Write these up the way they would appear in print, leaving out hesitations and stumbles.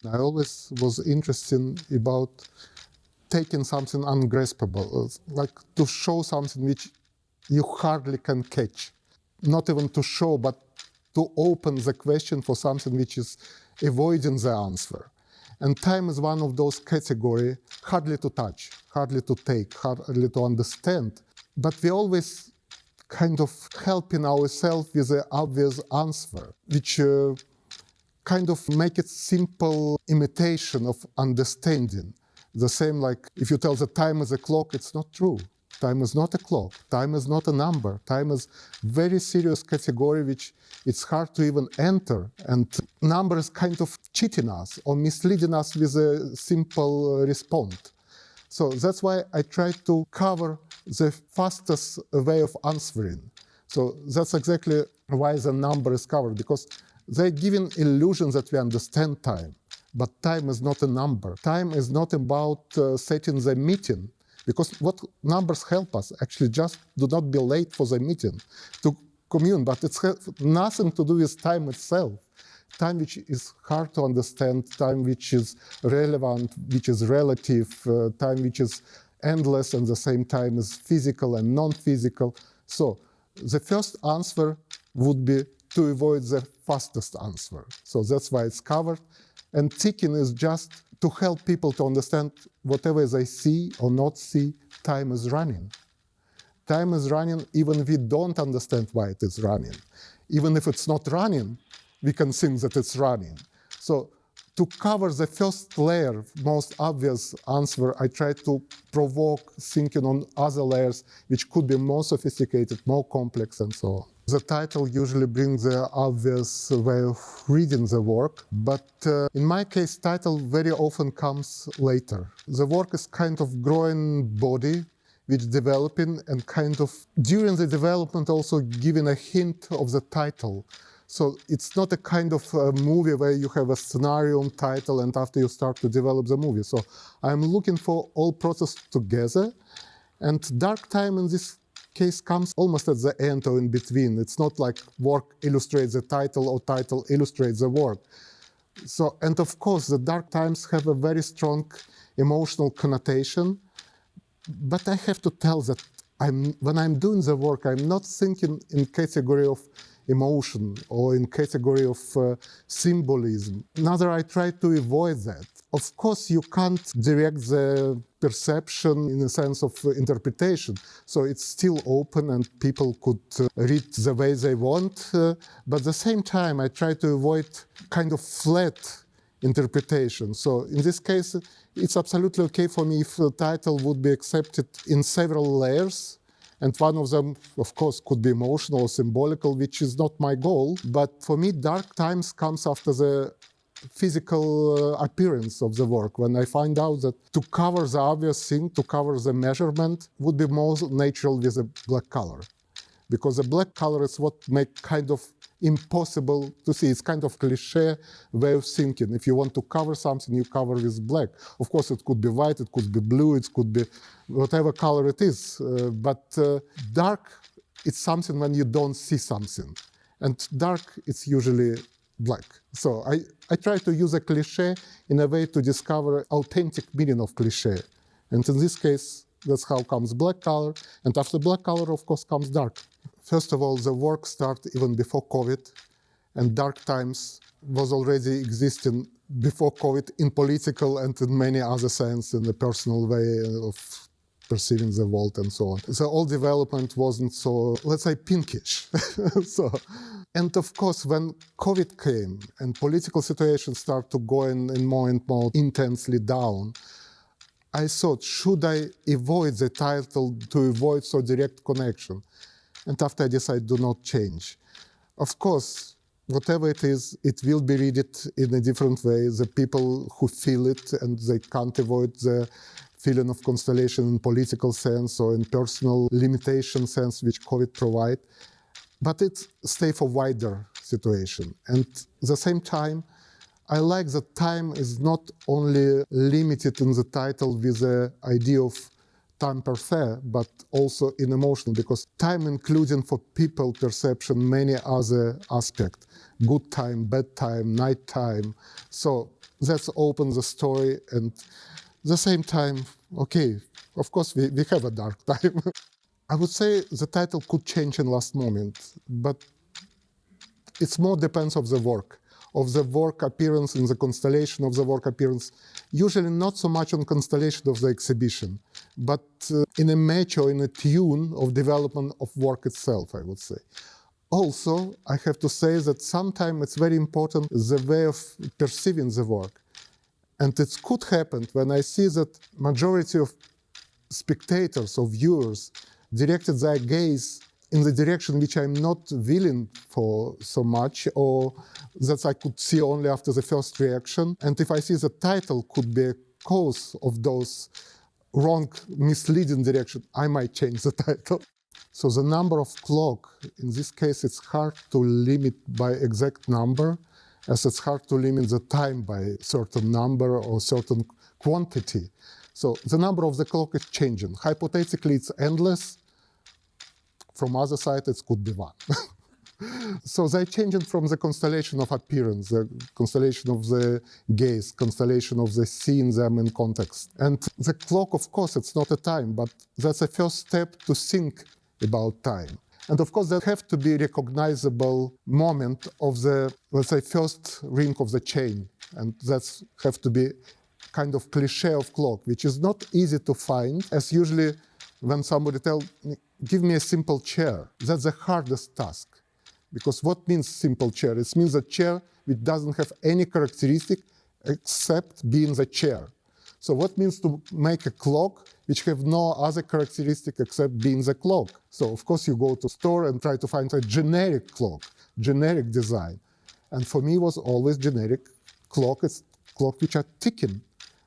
I always was interested about taking something ungraspable, like to show something which you hardly can catch. Not even to show, but to open the question for something which is avoiding the answer. And time is one of those categories hardly to touch, hardly to take, hardly to understand. But we always kind of helping ourselves with an obvious answer, which kind of make it simple imitation of understanding. The same like if you tell the time is a clock, it's not true. Time is not a clock. Time is not a number. Time is very serious category which it's hard to even enter. And numbers kind of cheating us or misleading us with a simple response. So that's why I try to cover the fastest way of answering. So that's exactly why the number is covered, because they're giving illusion that we understand time. But time is not a number. Time is not about setting the meeting. Because what numbers help us, actually just do not be late for the meeting, to commune, but it's nothing to do with time itself. Time which is hard to understand, time which is relevant, which is relative, time which is endless and at the same time is physical and non-physical. So the first answer would be to avoid the fastest answer. So that's why it's covered. And ticking is just to help people to understand whatever they see or not see, time is running. Time is running even if we don't understand why it is running. Even if it's not running, we can think that it's running. So to cover the first layer, most obvious answer, I try to provoke thinking on other layers which could be more sophisticated, more complex, and so on. The title usually brings the obvious way of reading the work, but in my case, title very often comes later. The work is kind of growing body, which developing and kind of during the development also giving a hint of the title. So it's not a kind of a movie where you have a scenario and title and after you start to develop the movie. So I'm looking for all process together, and dark time in this case comes almost at the end or in between. It's not like work illustrates the title or title illustrates the work. So, and of course, the dark times have a very strong emotional connotation, but I have to tell that when I'm doing the work, I'm not thinking in category of emotion or in category of symbolism. Rather, I try to avoid that. Of course, you can't direct the perception in the sense of interpretation. So it's still open and people could read the way they want. But at the same time, I try to avoid kind of flat interpretation. So in this case, it's absolutely okay for me if the title would be accepted in several layers. And one of them, of course, could be emotional or symbolical, which is not my goal. But for me, dark times comes after the physical appearance of the work, when I find out that to cover the obvious thing, to cover the measurement, would be more natural with a black color. Because the black color is what makes kind of impossible to see. It's kind of cliche way of thinking. If you want to cover something, you cover with black. Of course, it could be white, it could be blue, it could be whatever color it is. But dark, it's something when you don't see something. And dark, it's usually black. So I try to use a cliche in a way to discover authentic meaning of cliche. And in this case, that's how comes black color. And after black color, of course, comes dark. First of all, the work started even before COVID, and dark times was already existing before COVID in political and in many other sense, in the personal way of perceiving the world and so on. The whole development wasn't so, let's say, pinkish. And of course, when COVID came and political situations started to go in more and more intensely down, I thought, should I avoid the title to avoid so direct connection? And after I decided, do not change. Of course, whatever it is, it will be read it in a different way. The people who feel it and they can't avoid the feeling of constellation in political sense or in personal limitation sense, which COVID provide. But it's stay for wider situation. And at the same time, I like that time is not only limited in the title with the idea of time per se, but also in emotion, because time including for people perception many other aspects. Good time, bad time, night time. So That's open the story, and at the same time, okay, of course we have a dark time. I would say the title could change in last moment, but it's more depends of the work appearance in the constellation of the work appearance, usually not so much on constellation of the exhibition, but in a match or in a tune of development of work itself, I would say. Also, I have to say that sometimes it's very important the way of perceiving the work. And it could happen when I see that majority of spectators or viewers directed their gaze in the direction which I'm not willing for so much, or that I could see only after the first reaction. And if I see the title could be a cause of those wrong, misleading direction, I might change the title. So the number of clock, in this case, it's hard to limit by exact number, as it's hard to limit the time by certain number or certain quantity. So the number of the clock is changing. Hypothetically, it's endless. From other side, it could be one. So they're changing from the constellation of appearance, the constellation of the gaze, constellation of the seeing them in context. And the clock, of course, it's not a time, but that's a first step to think about time. And of course, there have to be recognizable moment of the, let's say, first ring of the chain. And that's have to be kind of cliche of clock, which is not easy to find, as usually when somebody tells me, give me a simple chair, that's the hardest task. Because what means simple chair? It means a chair which doesn't have any characteristic except being the chair. So what means to make a clock which have no other characteristic except being the clock? So of course you go to store and try to find a generic clock, generic design. And for me it was always generic clock. It's clock which are ticking,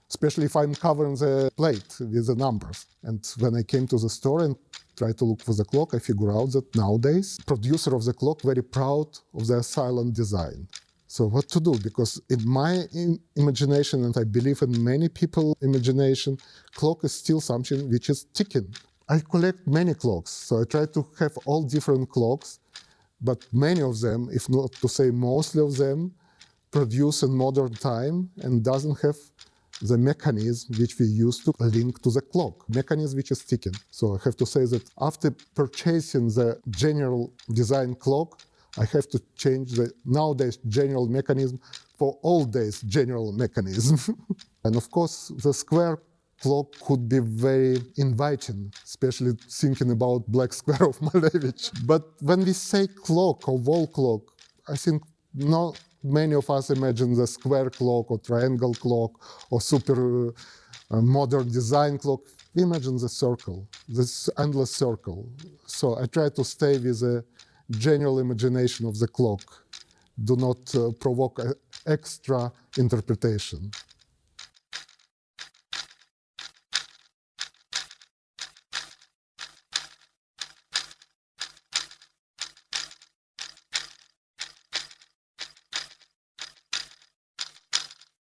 especially if I'm covering the plate with the numbers. And when I came to the store and tried to look for the clock, I figured out that nowadays, producer of the clock very proud of their silent design. So what to do? Because in my imagination, and I believe in many people's imagination, clock is still something which is ticking. I collect many clocks, so I try to have all different clocks, but many of them, if not to say mostly of them, produce in modern time and doesn't have the mechanism which we use to link to the clock, mechanism which is ticking. So I have to say that after purchasing the general design clock, I have to change the nowadays general mechanism for old days general mechanism. And of course, the square clock could be very inviting, especially thinking about Black Square of Malevich. But when we say clock or wall clock, I think not many of us imagine the square clock or triangle clock or super modern design clock. We imagine the circle, this endless circle. So I try to stay with the general imagination of the clock. Do not provoke extra interpretation.